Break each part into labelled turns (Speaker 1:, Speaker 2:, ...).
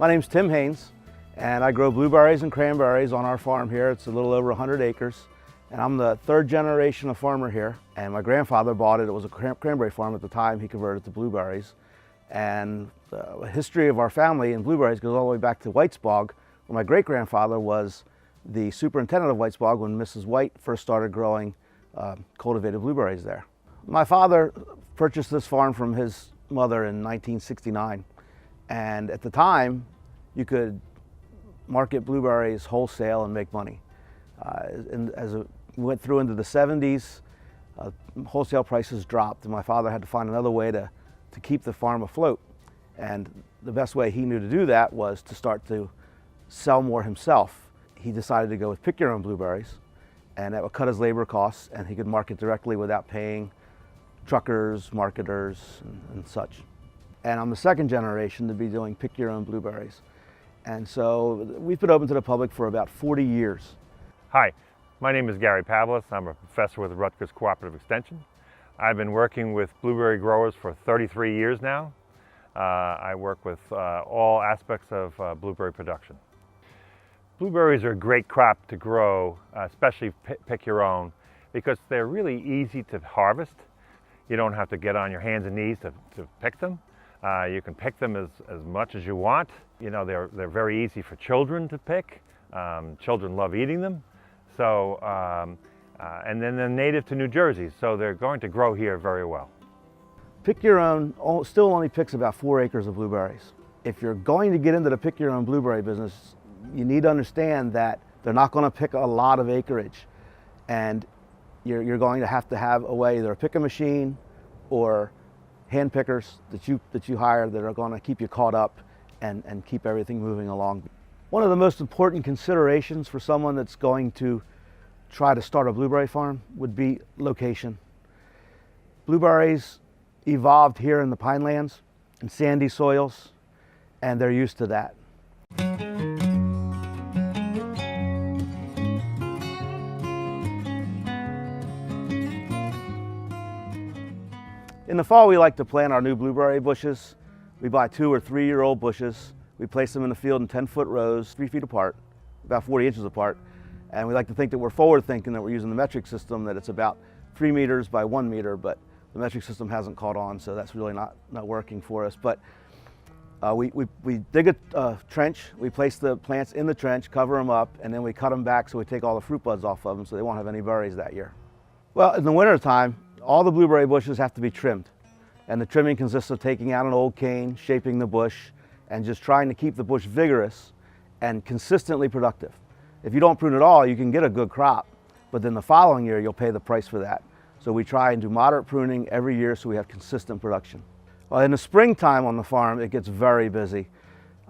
Speaker 1: My name's Tim Haynes, and I grow blueberries and cranberries on our farm here. It's a little over 100 acres, and I'm the third generation of farmer here. And my grandfather bought it. It was a cranberry farm at the time. He converted to blueberries. And the history of our family in blueberries goes all the way back to Whitesbog, where my great-grandfather was the superintendent of Whitesbog when Mrs. White first started growing cultivated blueberries there. My father purchased this farm from his mother in 1969, and at the time you could market blueberries wholesale and make money. And as it went through into the 70s, wholesale prices dropped, and my father had to find another way to keep the farm afloat. And the best way he knew to do that was to start to sell more himself. He decided to go with pick your own blueberries, and that would cut his labor costs, and he could market directly without paying truckers, marketers, and such. And I'm the second generation to be doing pick your own blueberries. And so we've been open to the public for about 40 years.
Speaker 2: Hi, my name is Gary Pavlis. I'm a professor with Rutgers Cooperative Extension. I've been working with blueberry growers for 33 years now. I work with all aspects of blueberry production. Blueberries are a great crop to grow, especially pick your own, because they're really easy to harvest. You don't have to get on your hands and knees to pick them. You can pick them as much as you want. You know, they're very easy for children to pick. Children love eating them. So, and then they're native to New Jersey, so they're going to grow here very well.
Speaker 1: Pick your own still only picks about 4 acres of blueberries. If you're going to get into the pick your own blueberry business, you need to understand that they're not going to pick a lot of acreage, and you're going to have a way, either a picking machine or hand pickers that you hire that are going to keep you caught up and keep everything moving along. One of the most important considerations for someone that's going to try to start a blueberry farm would be location. Blueberries evolved here in the pinelands in sandy soils, and they're used to that. In the fall, we like to plant our new blueberry bushes. We buy 2 or 3 year old bushes. We place them in the field in 10-foot rows, 3 feet apart, about 40 inches apart. And we like to think that we're forward thinking, that we're using the metric system, that it's about 3 meters by 1 meter, but the metric system hasn't caught on, so that's really not working for us. But we dig a trench, we place the plants in the trench, cover them up, and then we cut them back so we take all the fruit buds off of them so they won't have any berries that year. Well, in the wintertime, all the blueberry bushes have to be trimmed. And the trimming consists of taking out an old cane, shaping the bush, and just trying to keep the bush vigorous and consistently productive. If you don't prune at all, you can get a good crop, but then the following year you'll pay the price for that. So we try and do moderate pruning every year so we have consistent production. Well, in the springtime on the farm, it gets very busy.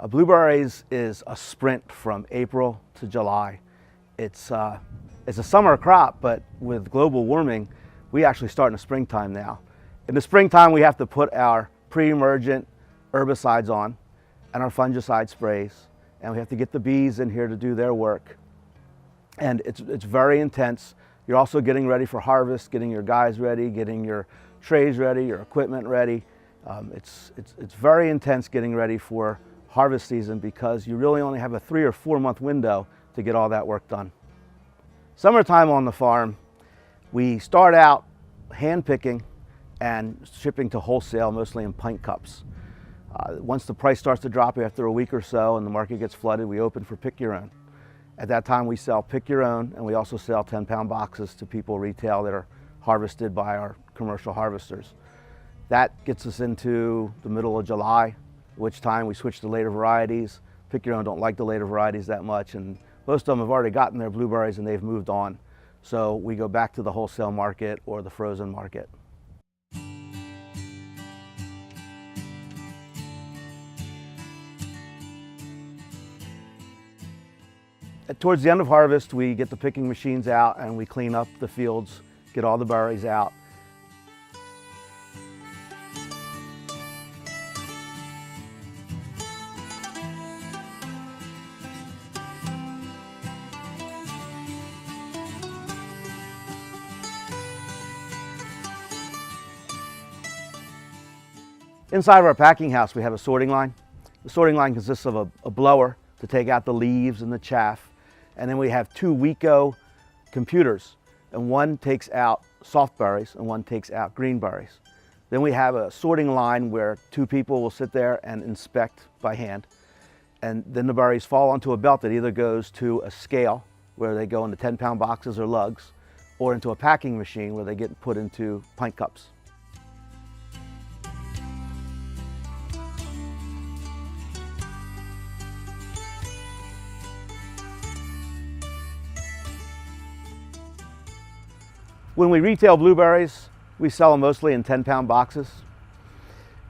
Speaker 1: Blueberries is a sprint from April to July. It's a summer crop, but with global warming, we actually start in the springtime now. In the springtime, we have to put our pre-emergent herbicides on and our fungicide sprays, and we have to get the bees in here to do their work. And it's very intense. You're also getting ready for harvest, getting your guys ready, getting your trays ready, your equipment ready. It's very intense getting ready for harvest season because you really only have a 3 or 4 month window to get all that work done. Summertime on the farm, we start out hand picking and shipping to wholesale, mostly in pint cups. Once the price starts to drop after a week or so and the market gets flooded, we open for pick your own. At that time we sell pick your own, and we also sell 10-pound boxes to people retail that are harvested by our commercial harvesters. That gets us into the middle of July, which time we switch to later varieties. Pick your own don't like the later varieties that much, and most of them have already gotten their blueberries and they've moved on. So we go back to the wholesale market or the frozen market. Towards the end of harvest, we get the picking machines out and we clean up the fields, get all the berries out. Inside of our packing house, we have a sorting line. The sorting line consists of a blower to take out the leaves and the chaff, and then we have 2 Weco computers, and one takes out soft berries and one takes out green berries. Then we have a sorting line where 2 people will sit there and inspect by hand, and then the berries fall onto a belt that either goes to a scale where they go into 10-pound boxes or lugs, or into a packing machine where they get put into pint cups. When we retail blueberries, we sell them mostly in 10-pound boxes.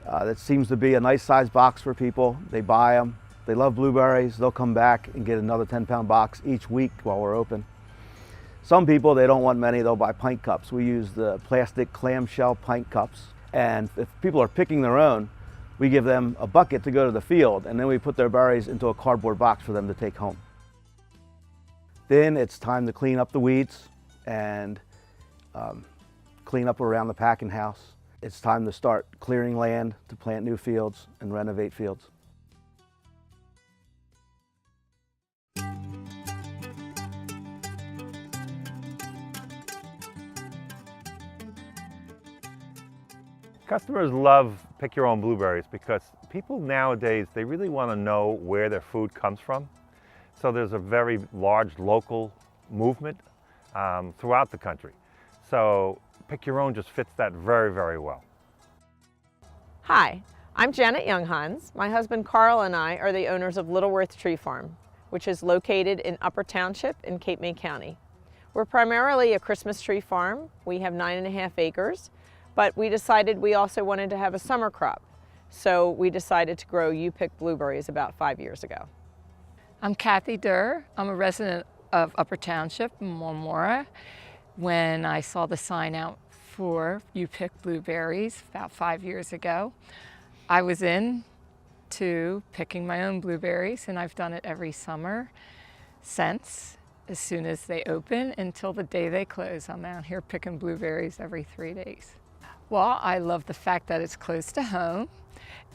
Speaker 1: That seems to be a nice size box for people. They buy them, they love blueberries, they'll come back and get another 10-pound box each week while we're open. Some people, they don't want many, they'll buy pint cups. We use the plastic clamshell pint cups. And if people are picking their own, we give them a bucket to go to the field, and then we put their berries into a cardboard box for them to take home. Then it's time to clean up the weeds and clean up around the packing house. It's time to start clearing land to plant new fields and renovate fields.
Speaker 2: Customers love pick your own blueberries because people nowadays, they really want to know where their food comes from. So there's a very large local movement throughout the country. So pick your own just fits that very, very well.
Speaker 3: Hi, I'm Janet Younghans. My husband Carl and I are the owners of Littleworth Tree Farm, which is located in Upper Township in Cape May County. We're primarily a Christmas tree farm. We have 9.5 acres, but we decided we also wanted to have a summer crop. So we decided to grow U-pick blueberries about 5 years ago.
Speaker 4: I'm Kathy Durr. I'm a resident of Upper Township in Marmora. When I saw the sign out for U-pick blueberries about 5 years ago, I was into picking my own blueberries, and I've done it every summer since, as soon as they open until the day they close. I'm out here picking blueberries every 3 days. Well, I love the fact that it's close to home,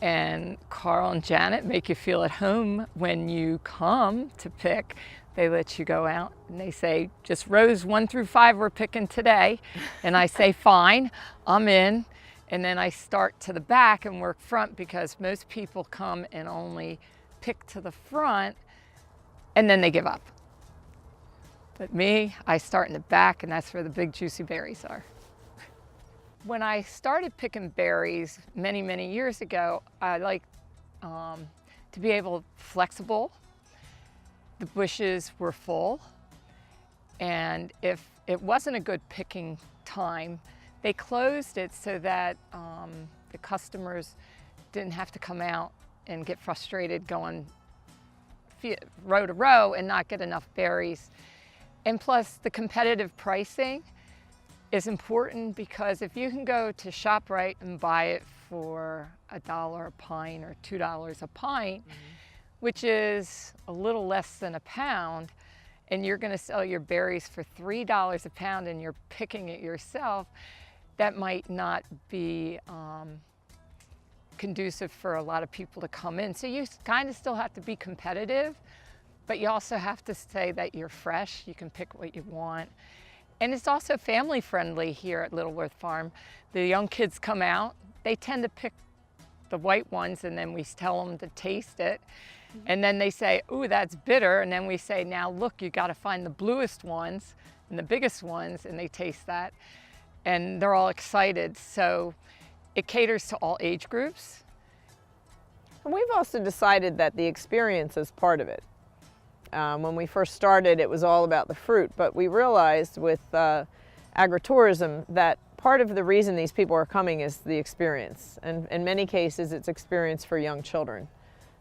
Speaker 4: and Carl and Janet make you feel at home when you come to pick. They let you go out and they say, just rows 1 through 5 we're picking today. And I say, fine, I'm in. And then I start to the back and work front, because most people come and only pick to the front and then they give up. But me, I start in the back, and that's where the big juicy berries are. When I started picking berries many, many years ago, I liked to be flexible. The bushes were full, and if it wasn't a good picking time, they closed it so that the customers didn't have to come out and get frustrated going row to row and not get enough berries. And plus, the competitive pricing is important, because if you can go to ShopRite and buy it for $1 a pint or $2 a pint, which is a little less than a pound, and you're going to sell your berries for $3 a pound and you're picking it yourself, that might not be conducive for a lot of people to come in. So you kind of still have to be competitive, but you also have to say that you're fresh, you can pick what you want. And it's also family friendly here at Littleworth Farm. The young kids come out, they tend to pick the white ones, and then we tell them to taste it. And then they say, ooh, that's bitter. And then we say, now look, you got to find the bluest ones and the biggest ones, and they taste that. And they're all excited. So it caters to all age groups.
Speaker 3: And we've also decided that the experience is part of it. When we first started, it was all about the fruit, but we realized with agritourism that part of the reason these people are coming is the experience. And in many cases, it's experience for young children.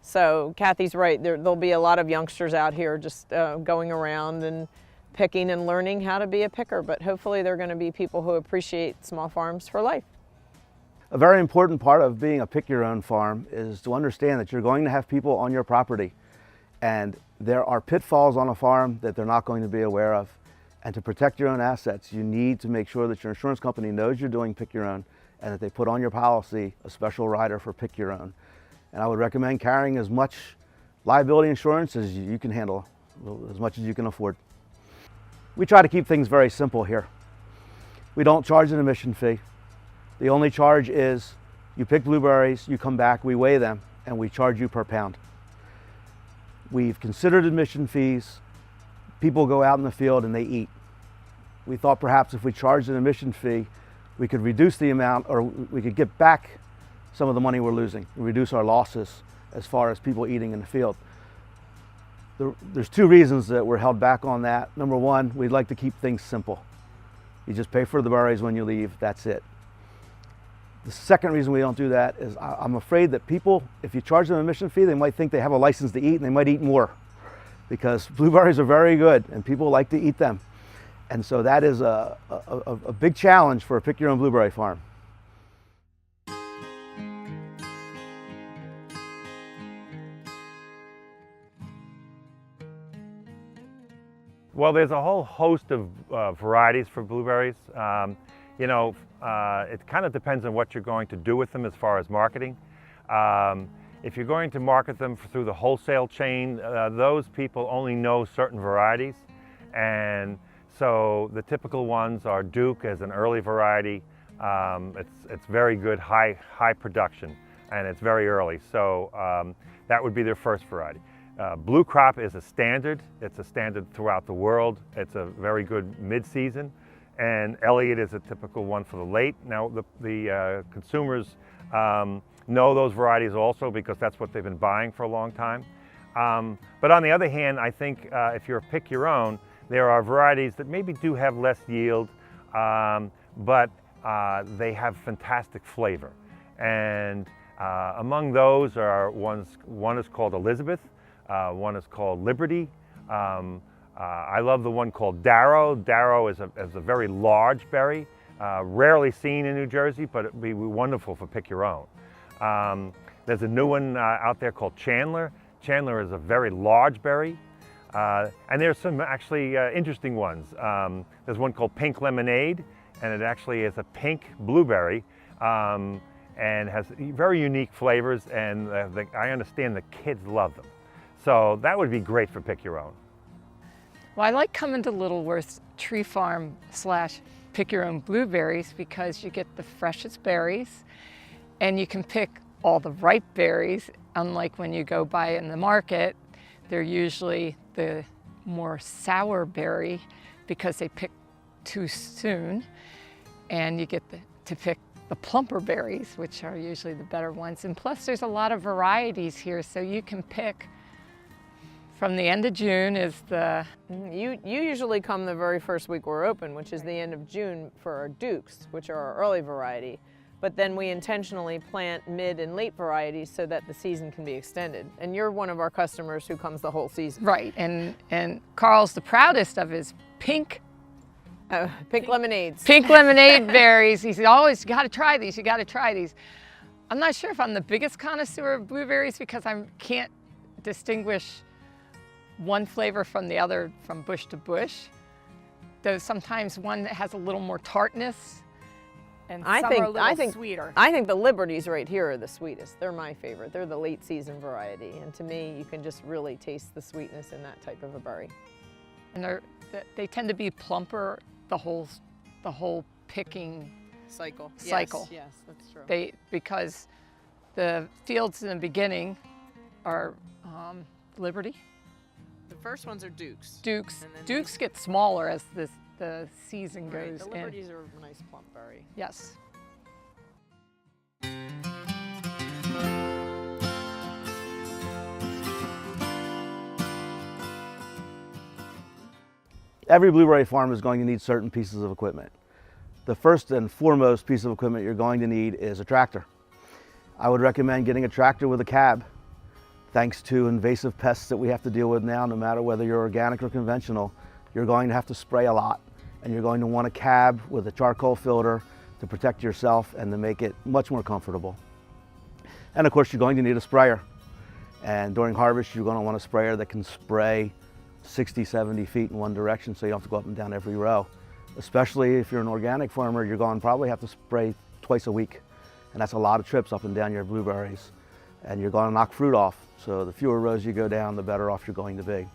Speaker 3: So Kathy's right, there'll be a lot of youngsters out here just going around and picking and learning how to be a picker, but hopefully they're going to be people who appreciate small farms for life.
Speaker 1: A very important part of being a pick your own farm is to understand that you're going to have people on your property, and there are pitfalls on a farm that they're not going to be aware of. And to protect your own assets, you need to make sure that your insurance company knows you're doing pick your own, and that they put on your policy a special rider for pick your own. And I would recommend carrying as much liability insurance as you can handle, as much as you can afford. We try to keep things very simple here. We don't charge an admission fee. The only charge is you pick blueberries, you come back, we weigh them, and we charge you per pound. We've considered admission fees. People go out in the field and they eat. We thought perhaps if we charged an admission fee, we could reduce the amount, or we could get back some of the money we're losing, and reduce our losses as far as people eating in the field. There's two reasons that we're held back on that. Number one, we'd like to keep things simple. You just pay for the berries when you leave, that's it. The second reason we don't do that is I'm afraid that people, if you charge them an admission fee, they might think they have a license to eat, and they might eat more, because blueberries are very good and people like to eat them. And so that is a big challenge for a pick your own blueberry farm.
Speaker 2: Well, there's a whole host of varieties for blueberries. You know, it kind of depends on what you're going to do with them as far as marketing. If you're going to market them through the wholesale chain, those people only know certain varieties. And so the typical ones are Duke as an early variety. It's very good, high production, and it's very early. So that would be their first variety. Bluecrop is a standard. It's a standard throughout the world. It's a very good mid-season. And Elliot is a typical one for the late. Now the consumers know those varieties also because that's what they've been buying for a long time. But on the other hand, I think if you're a pick your own, there are varieties that maybe do have less yield, but they have fantastic flavor. And among those are one is called Elizabeth, one is called Liberty. I love the one called Darrow. Darrow is a very large berry, rarely seen in New Jersey, but it'd be wonderful for pick your own. There's a new one out there called Chandler. Chandler is a very large berry. And there's some actually interesting ones. There's one called Pink Lemonade, and it actually is a pink blueberry and has very unique flavors, and I understand the kids love them. So that would be great for pick your own.
Speaker 4: Well, I like coming to Littleworth Tree Farm / pick your own blueberries because you get the freshest berries and you can pick all the ripe berries, unlike when you go buy in the market. They're usually the more sour berry because they pick too soon, and you get to pick the plumper berries, which are usually the better ones. And plus there's a lot of varieties here, so you can pick from the end of June is the...
Speaker 3: You usually come the very first week we're open, which is the end of June for our Dukes, which are our early variety. But then we intentionally plant mid and late varieties so that the season can be extended. And you're one of our customers who comes the whole season.
Speaker 4: Right, and Carl's the proudest of his pink
Speaker 3: lemonades.
Speaker 4: Pink lemonade berries. He's always, you gotta try these, you gotta try these. I'm not sure if I'm the biggest connoisseur of blueberries because I can't distinguish one flavor from the other from bush to bush. Though sometimes one has a little more tartness, and some are a little sweeter.
Speaker 3: I think the Liberties right here are the sweetest. They're my favorite. They're the late season variety, and to me, you can just really taste the sweetness in that type of a berry.
Speaker 4: And they tend to be plumper the whole picking
Speaker 3: cycle. Yes, that's true.
Speaker 4: Because the fields in the beginning are Liberty.
Speaker 3: The first ones are Dukes.
Speaker 4: Dukes get smaller as the season goes
Speaker 3: in. The Liberties are a nice plump berry.
Speaker 4: Yes.
Speaker 1: Every blueberry farm is going to need certain pieces of equipment. The first and foremost piece of equipment you're going to need is a tractor. I would recommend getting a tractor with a cab. Thanks to invasive pests that we have to deal with now, no matter whether you're organic or conventional, you're going to have to spray a lot, and you're going to want a cab with a charcoal filter to protect yourself and to make it much more comfortable. And of course, you're going to need a sprayer. And during harvest, you're going to want a sprayer that can spray 60, 70 feet in one direction, so you don't have to go up and down every row. Especially if you're an organic farmer, you're going to probably have to spray twice a week. And that's a lot of trips up and down your blueberries. and you're going to knock fruit off. So the fewer rows you go down, the better off you're going to be.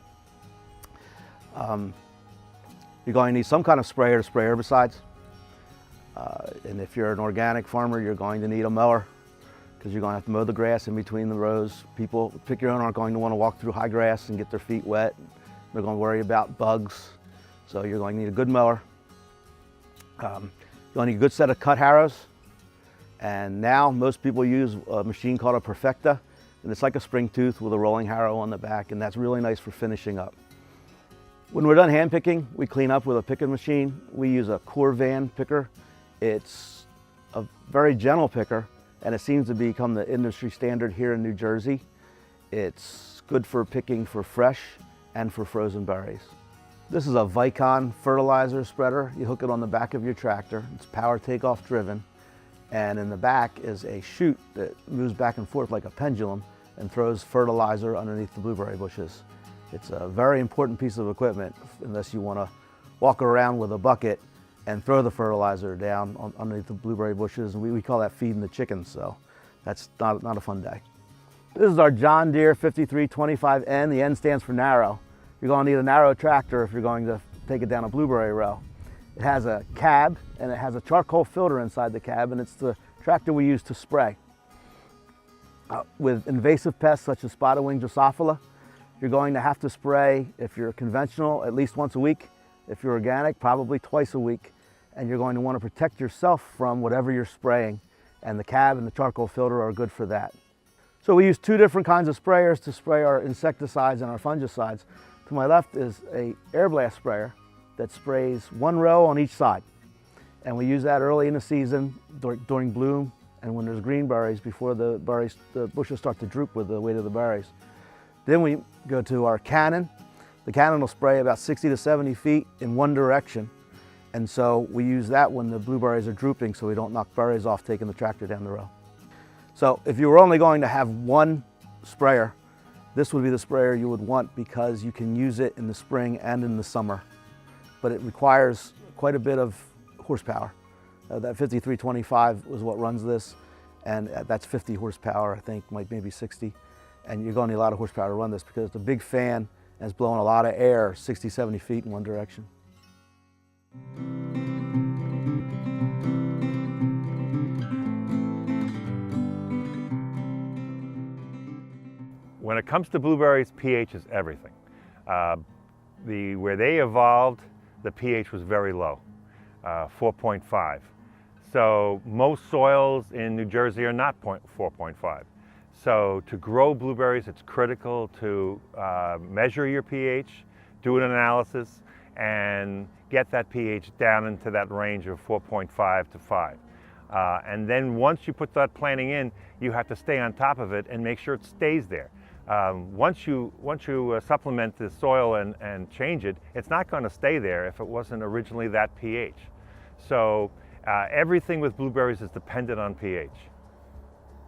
Speaker 1: You're going to need some kind of sprayer to spray herbicides. And if you're an organic farmer, you're going to need a mower, because you're going to have to mow the grass in between the rows. People, pick your own, aren't going to want to walk through high grass and get their feet wet. They're going to worry about bugs. So you're going to need a good mower. You're going to need a good set of cut harrows. And now most people use a machine called a Perfecta, and it's like a spring tooth with a rolling harrow on the back, and that's really nice for finishing up. When we're done hand picking, we clean up with a picking machine. We use a Korvan picker. It's a very gentle picker, and it seems to become the industry standard here in New Jersey. It's good for picking for fresh and for frozen berries. This is a Vicon fertilizer spreader. You hook it on the back of your tractor. It's power takeoff driven. And in the back is a chute that moves back and forth like a pendulum and throws fertilizer underneath the blueberry bushes. It's a very important piece of equipment unless you want to walk around with a bucket and throw the fertilizer down underneath the blueberry bushes. And we call that feeding the chickens, so that's not a fun day. This is our John Deere 5325N. The N stands for narrow. You're going to need a narrow tractor if you're going to take it down a blueberry row. It has a cab and it has a charcoal filter inside the cab, and it's the tractor we use to spray. With invasive pests such as spotted wing Drosophila, you're going to have to spray, if you're conventional, at least once a week. If you're organic, probably twice a week. And you're going to want to protect yourself from whatever you're spraying, and the cab and the charcoal filter are good for that. So we use two different kinds of sprayers to spray our insecticides and our fungicides. To my left is a air blast sprayer that sprays one row on each side. And we use that early in the season during bloom and when there's green berries, before the bushes start to droop with the weight of the berries. Then we go to our cannon. The cannon will spray about 60 to 70 feet in one direction. And so we use that when the blueberries are drooping so we don't knock berries off taking the tractor down the row. So if you were only going to have one sprayer, this would be the sprayer you would want, because you can use it in the spring and in the summer. But it requires quite a bit of horsepower. That 5325 was what runs this, and that's 50 horsepower, I think, maybe 60. And you're going to need a lot of horsepower to run this because it's a big fan and it's blowing a lot of air 60, 70 feet in one direction.
Speaker 2: When it comes to blueberries, pH is everything. Where they evolved, the pH was very low, 4.5. So most soils in New Jersey are not 4.5. So to grow blueberries, it's critical to measure your pH, do an analysis, and get that pH down into that range of 4.5 to 5. And then once you put that planting in, you have to stay on top of it and make sure it stays there. Once you supplement the soil and change it, it's not going to stay there if it wasn't originally that pH. So everything with blueberries is dependent on pH.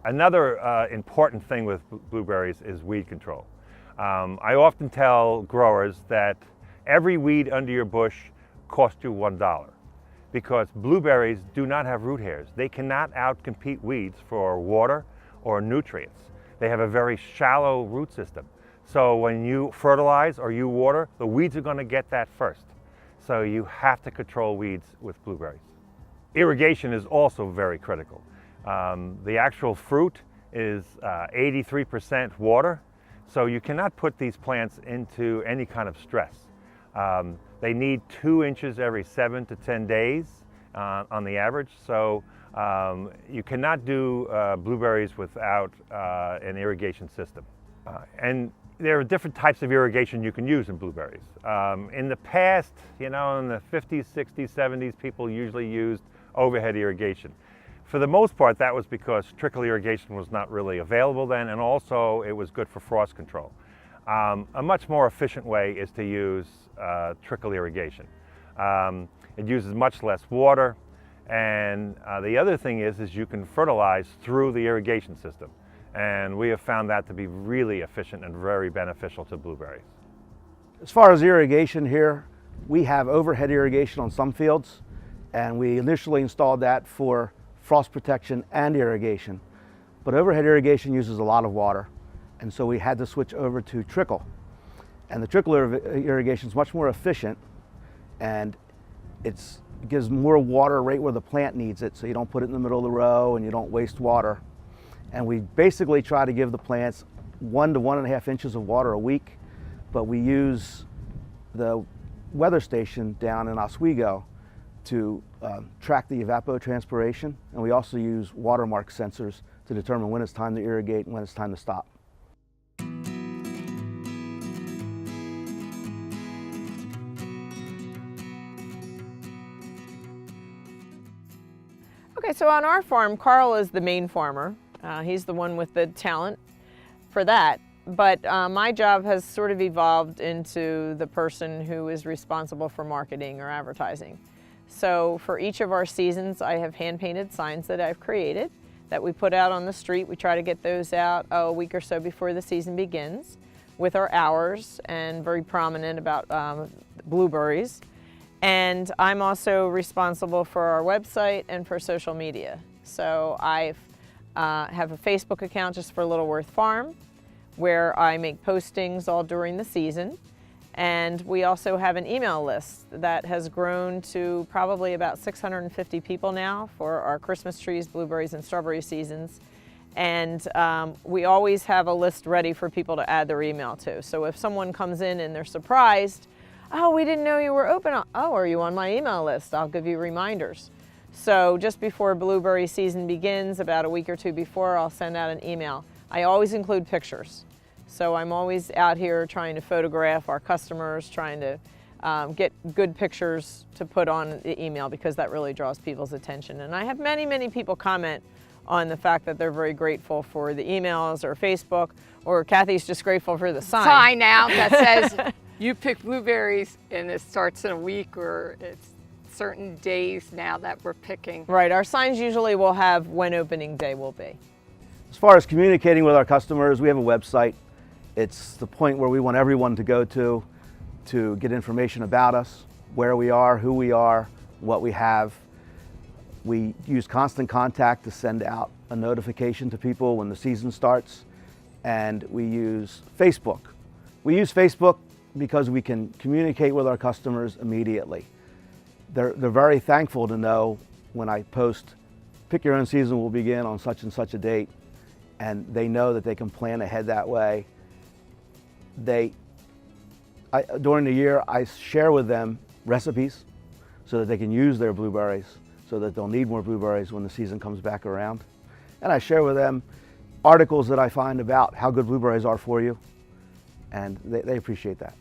Speaker 2: Another important thing with blueberries is weed control. I often tell growers that every weed under your bush costs you $1, because blueberries do not have root hairs. They cannot outcompete weeds for water or nutrients. They have a very shallow root system. So when you fertilize or you water, the weeds are going to get that first. So you have to control weeds with blueberries. Irrigation is also very critical. The actual fruit is 83% water, so you cannot put these plants into any kind of stress. They need 2 inches every 7 to 10 days on the average, so you cannot do blueberries without an irrigation system. And there are different types of irrigation you can use in blueberries. In the past, in the 50s, 60s, 70s, people usually used overhead irrigation. For the most part, that was because trickle irrigation was not really available then, and also it was good for frost control. A much more efficient way is to use trickle irrigation. It uses much less water, and the other thing is you can fertilize through the irrigation system. And we have found that to be really efficient and very beneficial to blueberries.
Speaker 1: As far as irrigation here, we have overhead irrigation on some fields, and we initially installed that for frost protection and irrigation. But overhead irrigation uses a lot of water, and so we had to switch over to trickle. And the trickle irrigation is much more efficient, and it gives more water right where the plant needs it, so you don't put it in the middle of the row and you don't waste water. And we basically try to give the plants 1 to 1.5 inches of water a week, but we use the weather station down in Oswego to track the evapotranspiration, and we also use watermark sensors to determine when it's time to irrigate and when it's time to stop.
Speaker 3: Okay, so on our farm, Carl is the main farmer. He's the one with the talent for that. But my job has sort of evolved into the person who is responsible for marketing or advertising. So for each of our seasons, I have hand-painted signs that I've created that we put out on the street. We try to get those out a week or so before the season begins with our hours, and very prominent about blueberries. And I'm also responsible for our website and for social media. So I have a Facebook account just for Littleworth Farm, where I make postings all during the season. And we also have an email list that has grown to probably about 650 people now for our Christmas trees, blueberries, and strawberry seasons. And we always have a list ready for people to add their email to. So if someone comes in and they're surprised, oh, we didn't know you were open. Oh, are you on my email list? I'll give you reminders. So just before blueberry season begins, about a week or two before, I'll send out an email. I always include pictures. So I'm always out here trying to photograph our customers, trying to get good pictures to put on the email, because that really draws people's attention. And I have many, many people comment on the fact that they're very grateful for the emails or Facebook, or Kathy's just grateful for the sign.
Speaker 4: Sign out that says you pick blueberries, and it starts in a week, or it's certain days now that we're picking.
Speaker 3: Right, our signs usually will have when opening day will be.
Speaker 1: As far as communicating with our customers, we have a website. It's the point where we want everyone to go to get information about us, where we are, who we are, what we have. We use Constant Contact to send out a notification to people when the season starts, and we use Facebook. We use Facebook because we can communicate with our customers immediately. They're very thankful to know when I post, pick your own season will begin on such and such a date, and they know that they can plan ahead that way. During the year, I share with them recipes so that they can use their blueberries, so that they'll need more blueberries when the season comes back around. And I share with them articles that I find about how good blueberries are for you, and they appreciate that.